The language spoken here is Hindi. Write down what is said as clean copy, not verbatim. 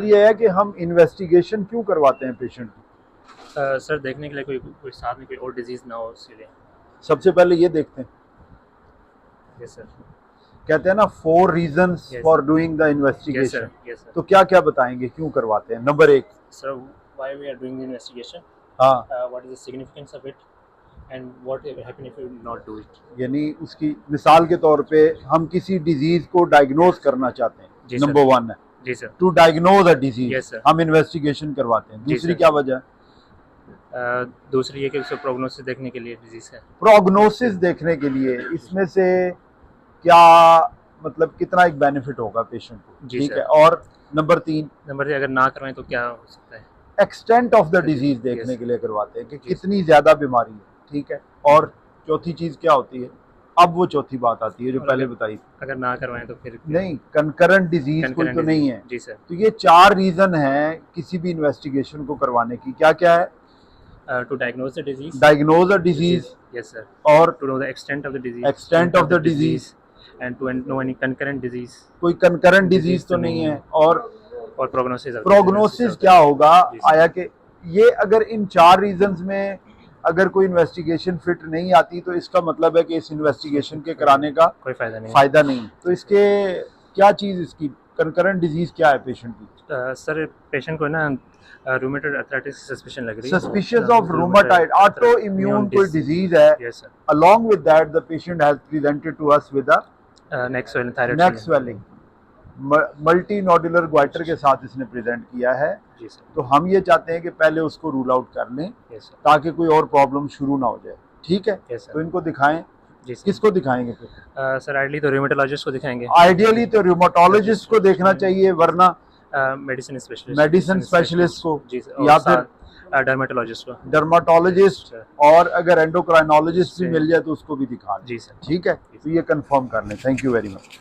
ये है कि हम इन्वेस्टिगेशन क्यों करवाते हैं पेशेंट की? सर देखने के लिए कोई कोई साथ में कोई और डिजीज़ ना हो उसके लिए। सबसे पहले ये देखते हैं, यस सर। कहते हैं ना 4 reasons Yes. For doing the yes investigation. Sir. Yes sir. तो क्या क्या बताएंगे क्यों करवाते हैं? नंबर 1। Sir why we are doing the investigation, हाँ, what is the significance of it and what happen if you not do it. यानी उसकी मिसाल के तौर पे हम किसी डिजीज को डायग्नोज करना चाहते हैं, जी सर। नंबर 1 है जी sir. To diagnose a disease, Yes, sir. हम इन्वेस्टिगेशन करवाते हैं। जी दूसरी सर। क्या वजह है? दूसरी ये कि उसको प्रोग्नोसिस देखने के लिए डिजीज़ है। प्रोग्नोसिस देखने के लिए। इसमें से क्या मतलब कितना एक बेनिफिट होगा पेशेंट को? जी ठीक सर। है। और नंबर 3, नंबर 3, अगर ना करवाएं तो क्या हो सकता है? Extent of the sir, disease देखने यस। के लिए करवाते हैं कि जी कितनी ज्यादा बीमारी है। ठीक है। और चौथी चीज क्या होती है? अब वो चौथी बात आती है जो और पहले अगर बताई थी। अगर ना करवाएं तो फिर नहीं, कंकरेंट डिजीज कोई कनकरेंट तो नहीं डिजीज। है। जी सर। तो ये 4 रीजन है किसी भी इन्वेस्टिगेशन को करवाने की। क्या क्या है? To diagnose the disease. Diagnose a disease, yes sir. और to know the extent of the disease, extent of the disease, and to know any concurrent disease. कोई कंकरेंट डिजीज डिजीज तो नहीं है। और और प्रोग्नोसिस प्रोग्नोसिस क्या होगा? जी सर। आया कि ये अगर इन 4 रीजंस में अगर कोई इन्वेस्टिगेशन फिट नहीं आती तो इसका मतलब है कि इस इन्वेस्टिगेशन के कराने का कोई फायदा नहीं। फायदा नहीं। तो इसके क्या चीज, इसकी कंकरेंट डिजीज क्या है पेशेंट की? सर पेशेंट को ना रूमेटॉइड अर्थराइटिस की सस्पिशन लग रही है। Suspicious of rheumatoid auto immune कोई डिजीज है। Yes sir. along with that the patient has presented to us with a neck swelling, thyroid neck swelling, multi nodular goitre के साथ इसने प्रेजेंट किया है। जी सर। तो हम ये चाहते हैं कि पहले उसको रूल आउट कर लें यस सर। ताकि कोई और प्रॉब्लम शुरू ना हो जाए। ठीक है। Yes sir. तो इनको दिखाएं। जी सर। किसको दिखाएंगे फिर? सर आइडली तो रूमेटोलॉजिस्ट को दिखाएंगे। आइडियली तो रूमेटोलॉजिस्ट को देखना चाहिए, वरना मेडिसिन स्पेशलिस्ट, मेडिसिन स्पेशलिस्ट को, जी सर, या फिर डर्मेटोलॉजिस्ट को। Dermatologist, sir. और अगर एंडोक्राइनोलॉजिस्ट भी जी। मिल जाए तो उसको भी दिखा दें। जी सर। ठीक है। तो ये कंफर्म कर लें। Thank you very much.